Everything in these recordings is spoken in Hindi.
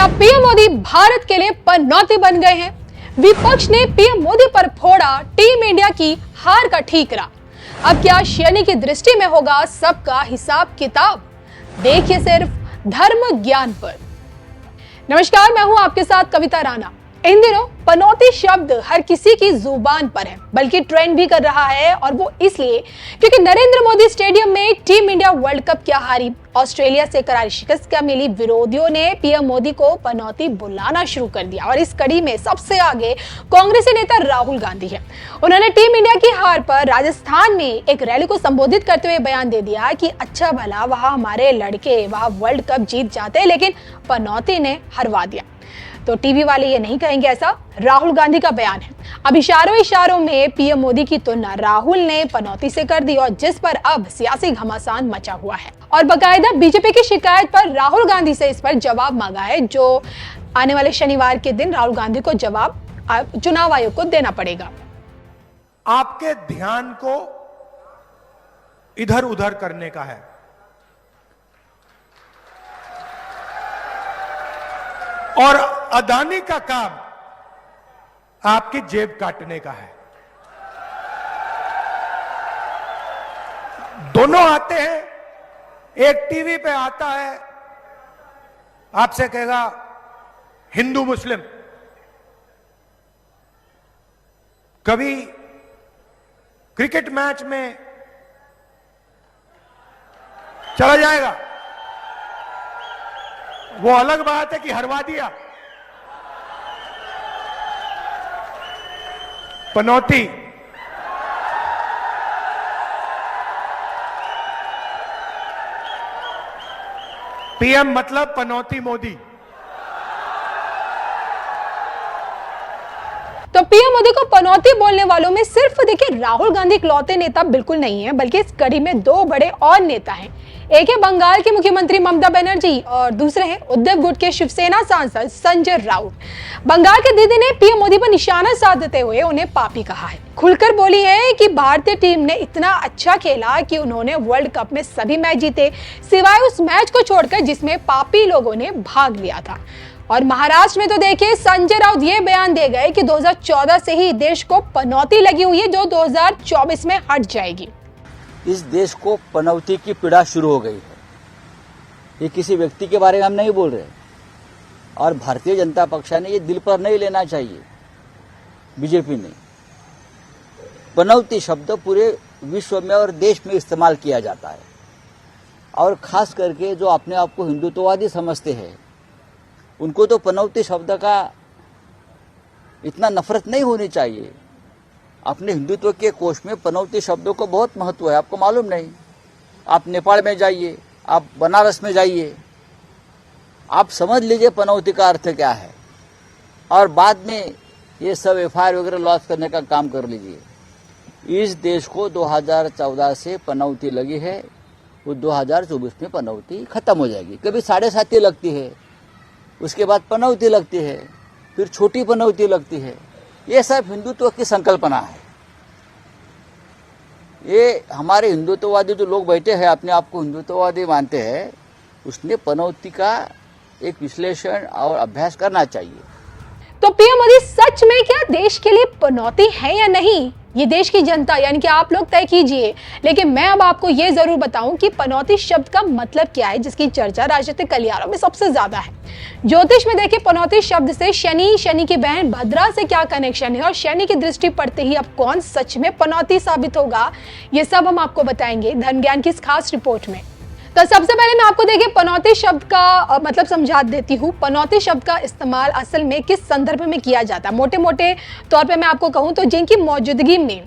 क्या पीएम मोदी भारत के लिए पनौती बन गए हैं? विपक्ष ने पीएम मोदी पर फोड़ा टीम इंडिया की हार का ठीकरा। अब क्या शनि की दृष्टि में होगा सबका हिसाब किताब? देखिए सिर्फ धर्म ज्ञान पर। नमस्कार, मैं हूं आपके साथ कविता राणा। इन दिनों पनौती शब्द हर किसी की जुबान पर है, बल्कि ट्रेंड भी कर रहा है, और वो इसलिए क्योंकि नरेंद्र मोदी स्टेडियम में टीम इंडिया वर्ल्ड कप क्या हारी, ऑस्ट्रेलिया से करारी शिकस्त क्या मिली, विरोधियों ने पीएम मोदी को पनौती बुलाना शुरू कर दिया। और इस कड़ी में सबसे आगे कांग्रेसी नेता राहुल गांधी है। उन्होंने टीम इंडिया की हार पर राजस्थान में एक रैली को संबोधित करते हुए बयान दे दिया कि अच्छा भला वहां हमारे लड़के वहां वर्ल्ड कप जीत जाते, लेकिन पनौती ने हरवा दिया। तो टीवी वाले ये नहीं कहेंगे, ऐसा राहुल गांधी का बयान है। अब इशारों में पीएम मोदी की तुलना राहुल ने पनौती से कर दी, और जिस पर अब सियासी घमासान मचा हुआ है। और बाकायदा बीजेपी की शिकायत पर राहुल गांधी से इस पर जवाब मांगा है, जो आने वाले शनिवार के दिन राहुल गांधी को जवाब चुनाव आयोग को देना पड़ेगा। आपके ध्यान को इधर उधर करने का है, और अदानी का काम आपकी जेब काटने का है। दोनों आते हैं, एक टीवी पे आता है, आपसे कहेगा हिंदू मुस्लिम, कभी क्रिकेट मैच में चला जाएगा, वो अलग बात है कि हरवा दिया। पनौती पीएम मतलब पनौती मोदी। तो पीएम मोदी को पनौती बोलने वालों में सिर्फ देखिए राहुल गांधी इकलौते नेता बिल्कुल नहीं है, बल्कि इस कड़ी में दो बड़े और नेता हैं। एक है बंगाल की मुख्यमंत्री ममता बनर्जी, और दूसरे हैं उद्धव गुट के शिवसेना सांसद संजय राउत। बंगाल के दीदी ने पीएम मोदी पर निशाना साधते हुए उन्हें पापी कहा है। खुलकर बोली है कि भारतीय टीम ने इतना अच्छा खेला कि उन्होंने वर्ल्ड कप में सभी मैच जीते, सिवाय उस मैच को छोड़कर जिसमें पापी लोगों ने भाग लिया था। और महाराष्ट्र में तो देखिए संजय राउत ये बयान दे गए कि 2014 से ही देश को पनौती लगी हुई है, जो 2024 में हट जाएगी। इस देश को पनौती की पीड़ा शुरू हो गई है। ये किसी व्यक्ति के बारे में हम नहीं बोल रहे, और भारतीय जनता पक्ष ने ये दिल पर नहीं लेना चाहिए। बीजेपी ने पनौती शब्द पूरे विश्व में और देश में इस्तेमाल किया जाता है, और खास करके जो अपने आप को हिंदुत्ववादी समझते हैं, उनको तो पनौती शब्द का इतना नफरत नहीं होनी चाहिए। अपने हिंदुत्व के कोश में पनौती शब्दों को बहुत महत्व है, आपको मालूम नहीं? आप नेपाल में जाइए, आप बनारस में जाइए, आप समझ लीजिए पनौती का अर्थ क्या है, और बाद में ये सब एफआईआर वगैरह लॉन्च करने का काम कर लीजिए। इस देश को 2014 से पनौती लगी है, वो 2024 में पनौती खत्म हो जाएगी। कभी 7.5 लगती है, उसके बाद पनौती लगती है, फिर छोटी पनौती लगती है। ये सब हिंदुत्व की संकल्पना है। ये हमारे हिंदुत्ववादी जो लोग बैठे हैं, अपने आप को हिंदुत्ववादी मानते हैं, उसने पनौती का एक विश्लेषण और अभ्यास करना चाहिए। तो पीएम मोदी सच में क्या देश के लिए पनौती है या नहीं, ये देश की जनता यानी कि आप लोग तय कीजिए। लेकिन मैं अब आपको ये जरूर बताऊं कि पनौती शब्द का मतलब क्या है, जिसकी चर्चा राजनीतिक गलियारों में सबसे ज्यादा है। ज्योतिष में देखिए पनौती शब्द से शनि की बहन भद्रा से क्या कनेक्शन है, और शनि की दृष्टि पड़ते ही अब कौन सच में पनौती साबित होगा, ये सब हम आपको बताएंगे धर्म ज्ञान की इस खास रिपोर्ट में। तो सबसे पहले मैं आपको देखिए पनौती शब्द का मतलब समझा देती हूँ। पनौती शब्द का इस्तेमाल असल में किस संदर्भ में किया जाता है। मोटे मोटे तौर पे मैं आपको कहूँ तो जिनकी मौजूदगी में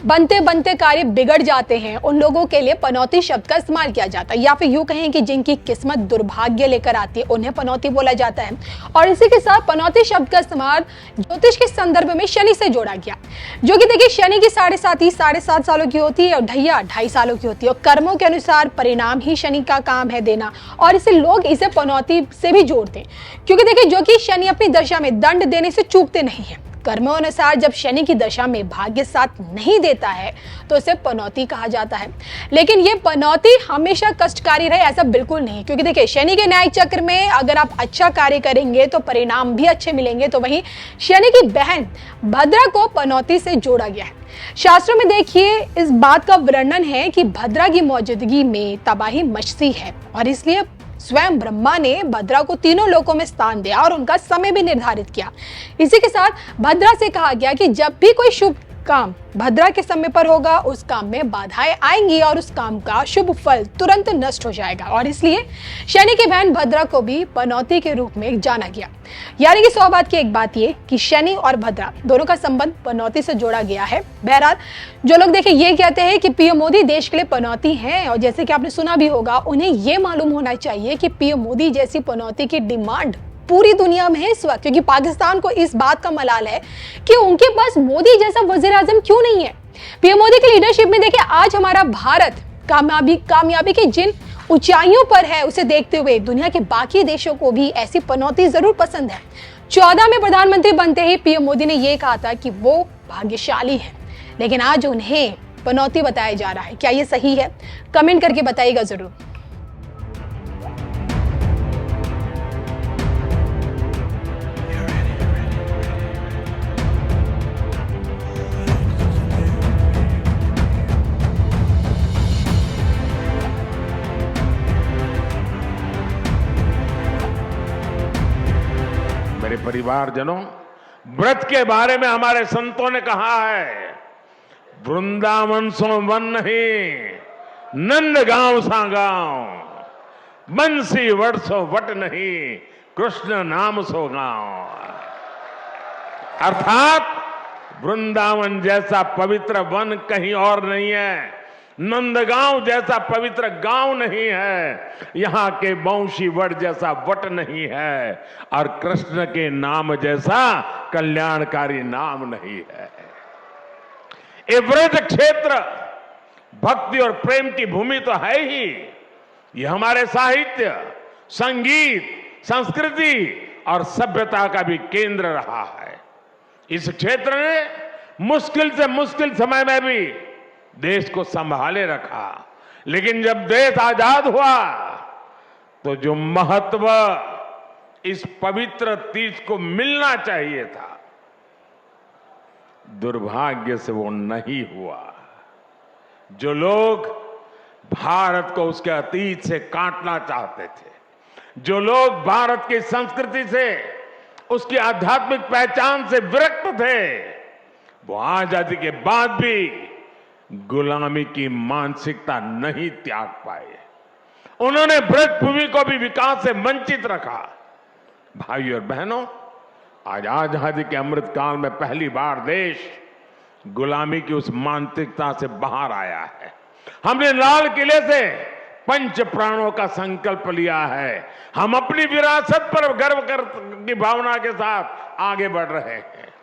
बनते बनते कार्य बिगड़ जाते हैं, उन लोगों के लिए पनौती शब्द का इस्तेमाल किया जाता है। या फिर यूं कहें कि जिनकी किस्मत दुर्भाग्य लेकर आती है, उन्हें पनौती बोला जाता है। और इसी के साथ पनौती शब्द का इस्तेमाल ज्योतिष के संदर्भ में शनि से जोड़ा गया, जो कि देखिए शनि की 7.5 सालों की होती है, और ढैया 2.5 सालों की होती है। और कर्मों के अनुसार परिणाम ही शनि का काम है देना, और इसे लोग इसे पनौती से भी जोड़ते हैं, क्योंकि देखिए जो कि शनि अपनी दशा में दंड देने से चूकते नहीं है। कर्मों अनुसार जब शनि की दशा में भाग्य साथ नहीं देता है तो उसे पनौती कहा जाता है। लेकिन ये पनौती हमेशा कष्टकारी रहे ऐसा बिल्कुल नहीं, क्योंकि देखिए शनि के न्यायिक चक्र में अगर आप अच्छा कार्य करेंगे तो परिणाम भी अच्छे मिलेंगे। तो वहीं शनि की बहन भद्रा को पनौती से जोड़ा गया है। शास्त्रों में देखिए इस बात का वर्णन है कि भद्रा की मौजूदगी में तबाही मचती है और इसलिए स्वयं ब्रह्मा ने भद्रा को तीनों लोकों में स्थान दिया और उनका समय भी निर्धारित किया। इसी के साथ भद्रा से कहा गया कि जब भी कोई शुभ काम भद्रा के समय पर होगा उस काम में बाधाएं आएंगी और उस काम का शुभ फल तुरंत नष्ट हो जाएगा। और इसलिए शनि की बहन भद्रा को भी पनौती के रूप में जाना गया। यानी कि 100 बात की एक बात ये कि शनि और भद्रा दोनों का संबंध पनौती से जोड़ा गया है। बहरहाल जो लोग देखिए ये कहते हैं कि पीएम मोदी देश के लिए पनौती हैं, और जैसे कि आपने सुना भी होगा, उन्हें ये मालूम होना चाहिए कि पीएम मोदी जैसी पनौती की डिमांड पूरी दुनिया में है इस वक्त, क्योंकि पाकिस्तान को इस बात का मलाल है कि उनके पास मोदी जैसा वजीर आजम क्यों नहीं है। पीएम मोदी की लीडरशिप में देखिए आज हमारा भारत कामयाबी की जिन ऊंचाइयों पर है उसे देखते हुए दुनिया के बाकी देशों को भी ऐसी पनौती जरूर पसंद है। 14 में प्रधानमंत्री बनते ही पीएम मोदी ने यह कहा था कि वो भाग्यशाली है, लेकिन आज उन्हें पनौती बताया जा रहा है। क्या ये सही है? कमेंट करके बताइएगा जरूर। मेरे परिवारजनों, व्रत के बारे में हमारे संतों ने कहा है, वृंदावन सो वन नहीं, नंद गांव सा गांव, बंसी वट सो वट नहीं, कृष्ण नाम सो गांव। अर्थात वृंदावन जैसा पवित्र वन कहीं और नहीं है, नंदगांव जैसा पवित्र गांव नहीं है, यहां के बंशी वट जैसा वट नहीं है, और कृष्ण के नाम जैसा कल्याणकारी नाम नहीं है। ये व्रत क्षेत्र भक्ति और प्रेम की भूमि तो है ही, ये हमारे साहित्य, संगीत, संस्कृति और सभ्यता का भी केंद्र रहा है। इस क्षेत्र ने मुश्किल से मुश्किल समय में भी देश को संभाले रखा, लेकिन जब देश आजाद हुआ तो जो महत्व इस पवित्र तीर्थ को मिलना चाहिए था, दुर्भाग्य से वो नहीं हुआ। जो लोग भारत को उसके अतीत से काटना चाहते थे, जो लोग भारत की संस्कृति से, उसकी आध्यात्मिक पहचान से विरक्त थे, वो आजादी के बाद भी गुलामी की मानसिकता नहीं त्याग पाए। उन्होंने ब्रजभूमि को भी विकास से वंचित रखा। भाई और बहनों, आज आजादी के अमृत काल में पहली बार देश गुलामी की उस मानसिकता से बाहर आया है। हमने लाल किले से पंच प्राणों का संकल्प लिया है। हम अपनी विरासत पर गर्व की भावना के साथ आगे बढ़ रहे हैं।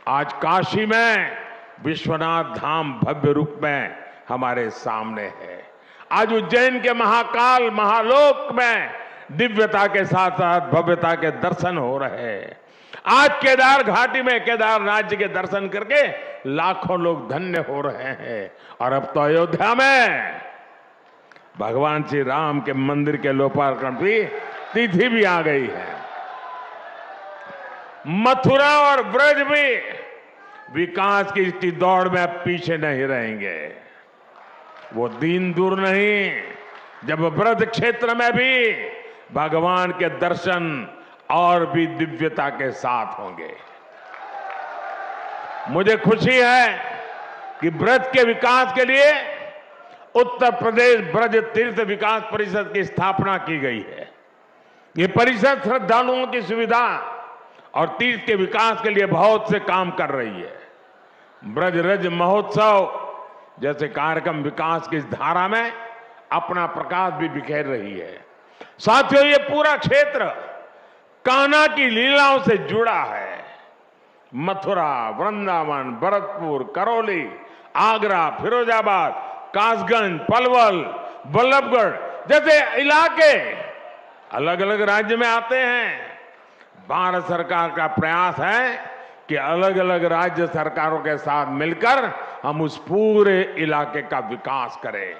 आज काशी में विश्वनाथ धाम भव्य रूप में हमारे सामने है। आज उज्जैन के महाकाल महालोक में दिव्यता के साथ साथ भव्यता के दर्शन हो रहे हैं। आज केदार घाटी में केदारनाथ जी के दर्शन करके लाखों लोग धन्य हो रहे हैं। और अब तो अयोध्या में भगवान श्री राम के मंदिर के लोकार्पण की तिथि भी आ गई है। मथुरा और ब्रज भी विकास की दौड़ में अब पीछे नहीं रहेंगे। वो दिन दूर नहीं जब व्रत क्षेत्र में भी भगवान के दर्शन और भी दिव्यता के साथ होंगे। मुझे खुशी है कि व्रत के विकास के लिए उत्तर प्रदेश ब्रज तीर्थ विकास परिषद की स्थापना की गई है। ये परिषद श्रद्धालुओं की सुविधा और तीर्थ के विकास के लिए बहुत से काम कर रही है। ब्रज रज महोत्सव जैसे कार्यक्रम विकास की इस धारा में अपना प्रकाश भी बिखेर रही है। साथियों, ये पूरा क्षेत्र कान्हा की लीलाओं से जुड़ा है। मथुरा, वृंदावन, भरतपुर, करौली, आगरा, फिरोजाबाद, कासगंज, पलवल, बल्लभगढ़ जैसे इलाके अलग अलग राज्य में आते हैं। भारत सरकार का प्रयास है कि अलग अलग राज्य सरकारों के साथ मिलकर हम उस पूरे इलाके का विकास करें।